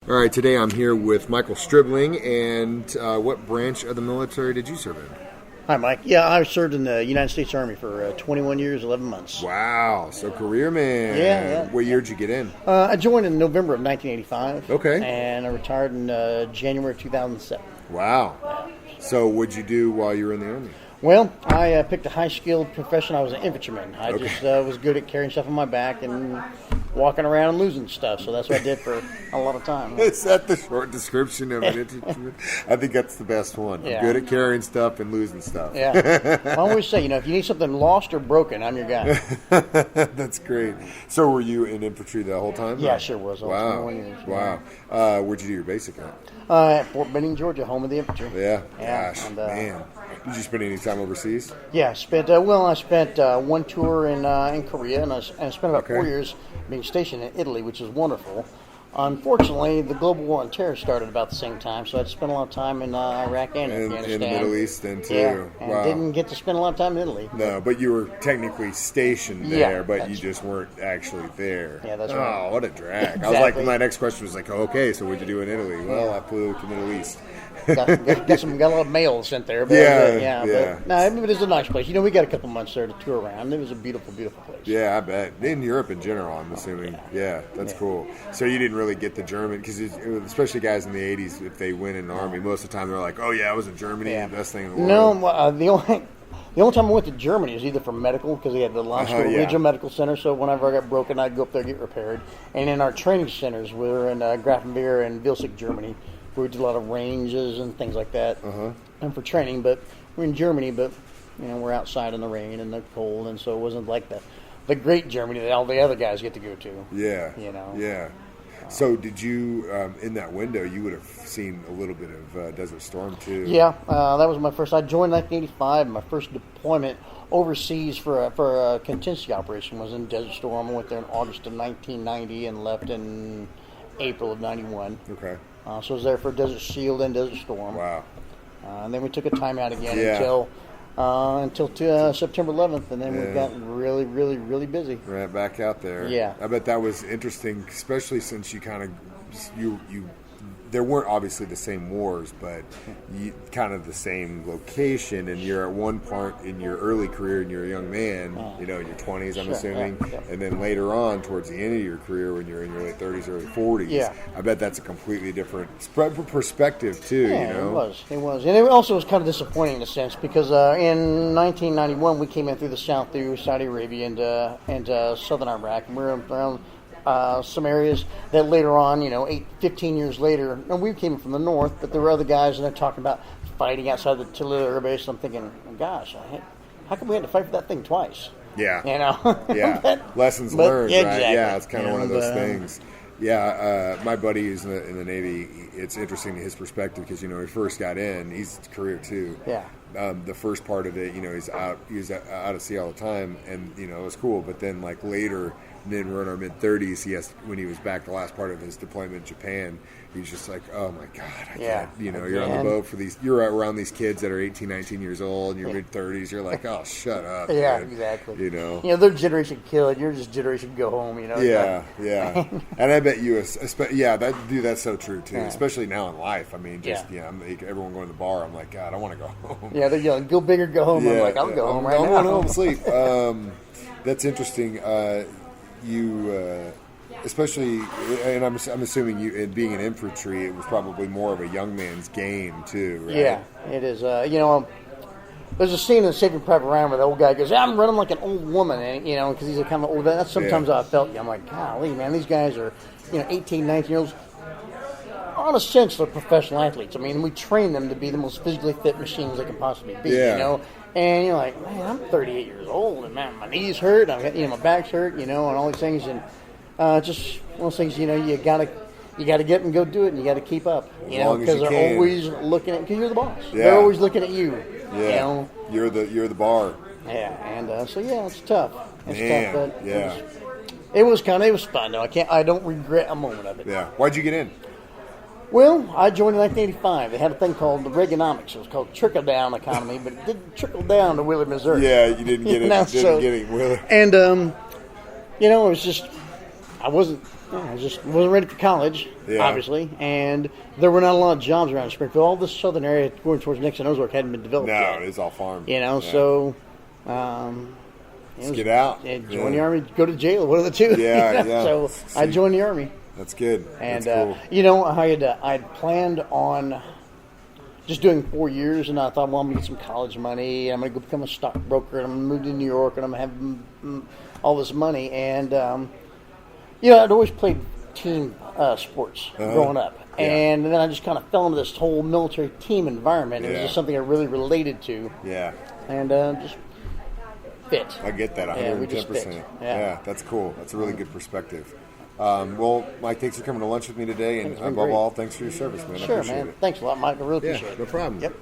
All right, today I'm here with Michael Stribling, and what branch of the military did you serve in? Hi, Mike. Yeah, I served in the United States Army for 21 years, 11 months. Wow, so career man. Yeah. What year did you get in? I joined in November of 1985. Okay. And I retired in January of 2007. Wow. So what'd you do while you were in the Army? Well, I picked a high-skilled profession. I was an infantryman. I just was good at carrying stuff on my back and walking around and losing stuff. So that's what I did for a lot of time. Is that the short description of an infantryman? I think that's the best one. Yeah. I'm good at carrying stuff and losing stuff. Yeah. I always say, if you need something lost or broken, I'm your guy. That's great. So were you in infantry the whole time? Yeah, I sure was. Wow. 21 years. Wow. Where'd you do your basic at? At Fort Benning, Georgia, home of the infantry. Yeah. Yeah, Gosh, and, man. Did you spend any time overseas? Yeah, I spent one tour in Korea, and I spent about 4 years being stationed in Italy, which is wonderful. Unfortunately, the global war on terror started about the same time, so I had to spend a lot of time in Iraq and Afghanistan. In the Middle East then, too. Yeah, and wow. didn't get to spend a lot of time in Italy. No, but you were technically stationed there, Yeah, but you just weren't actually there. Yeah, that's right. Oh, what a drag. Exactly. I was like, my next question was like, okay, so what'd you do in Italy? Well, I flew to the Middle East. got a lot of mail sent there. But Yeah. But no, it is a nice place. We got a couple months there to tour around. It was a beautiful, beautiful place. Yeah, I bet. In Europe in general, I'm assuming. Yeah, that's cool. So you didn't really get the German, because especially guys in the 80s, if they went in the Army, most of the time they're like, oh yeah, I was in Germany, the best thing in the world. No, the only time I went to Germany was either for medical, because they had the regional medical center. So whenever I got broken, I'd go up there and get repaired. And in our training centers, we were in Grafenwehr and Vilsig, Germany, where we did a lot of ranges and things like that. And for training, but we're in Germany, but we're outside in the rain and the cold, and so it wasn't like the great Germany that all the other guys get to go to. Yeah. Yeah. So did you, in that window, you would have seen a little bit of Desert Storm too? Yeah, that was my first. I joined in 1985. My first deployment overseas for a contingency operation was in Desert Storm. I went there in August of 1990 and left in April of 91. Okay. So I was there for Desert Shield and Desert Storm. Wow. And then we took a time out again until September 11th, and then we got really, really, really busy. Right back out there. Yeah. I bet that was interesting, especially since you kind of you there weren't obviously the same wars, but kind of the same location, and you're at one part in your early career and you're a young man, in your 20s, I'm assuming, and then later on towards the end of your career when you're in your late 30s, early 40s. Yeah. I bet that's a completely different perspective too. Yeah, it was, and it also was kind of disappointing in a sense because in 1991 we came in through the south through Saudi Arabia and southern Iraq, and we were around some areas that later on, 15 years later, and we came from the north, but there were other guys and they're talking about fighting outside the Toledo Air Base. I'm thinking, gosh, how come we had to fight for that thing twice? Yeah. Yeah. Lessons learned, right? Exactly. Yeah, it's kind of one of those things. Yeah, my buddy who's in the Navy, it's interesting his perspective because, he first got in, he's career too. Yeah. The first part of it, he's out at sea all the time, and, it was cool. But then, later, then we're in our mid-30s, when he was back the last part of his deployment in Japan, he's just like, oh, my God, I can't. You're on the boat you're around these kids that are 18, 19 years old, in your mid-30s. You're like, oh, shut up. Yeah, man. exactly. They're generation kill, and you're just generation go home, Yeah. And I bet you, that's so true, too, especially now in life. I mean, everyone going to the bar, I'm like, God, I want to go home. Yeah, they're yelling, go big or go home. I'm like, I'll go home right now. I'm going home to sleep. That's interesting. You, especially, and I'm assuming you, being an infantry, it was probably more of a young man's game too, right? Yeah, it is. There's a scene in Saving Private Ryan where the old guy goes, I'm running like an old woman, and because he's a kind of old. That's sometimes how I felt. I'm like, golly, man, these guys are, 18, 19 year olds. On a sense, they're professional athletes. I mean, we train them to be the most physically fit machines they can possibly be. And you're like, man, I'm 38 years old, and man, my knees hurt, my back's hurt, and all these things, and just one of those things, you gotta get and go do it, and you gotta keep up, because they're always looking at, because you're the boss. Yeah. They're always looking at you. Yeah. You're the bar. Yeah, and it's tough. It's tough, but it was fun though. I don't regret a moment of it. Yeah. Why'd you get in? Well, I joined in 1985. They had a thing called the Reaganomics. It was called trickle-down economy, but it didn't trickle down to Willard, Missouri. Yeah, you didn't get it. Willard. And, it was just, I wasn't I just wasn't ready for college, obviously, and there were not a lot of jobs around Springfield. All this southern area going towards Nixon, Ozark hadn't been developed yet. No, it's all farm. So... Let's get out. Join the Army, go to jail, one of the two. Yeah. So I joined the Army. That's good. And, That's cool. I'd planned on just doing 4 years, and I thought, well, I'm going to get some college money, I'm going to go become a stockbroker, and I'm going to move to New York, and I'm going to have all this money. And, I'd always played team sports growing up. Yeah. And then I just kind of fell into this whole military team environment. It was just something I really related to. Yeah. And just fit. I get that 110%. Yeah, that's cool. That's a really good perspective. Well, Mike, thanks for coming to lunch with me today, and above all, thanks for your service, man. Sure, I appreciate man. it. Thanks a lot, Mike. I really appreciate it. No problem. Yep.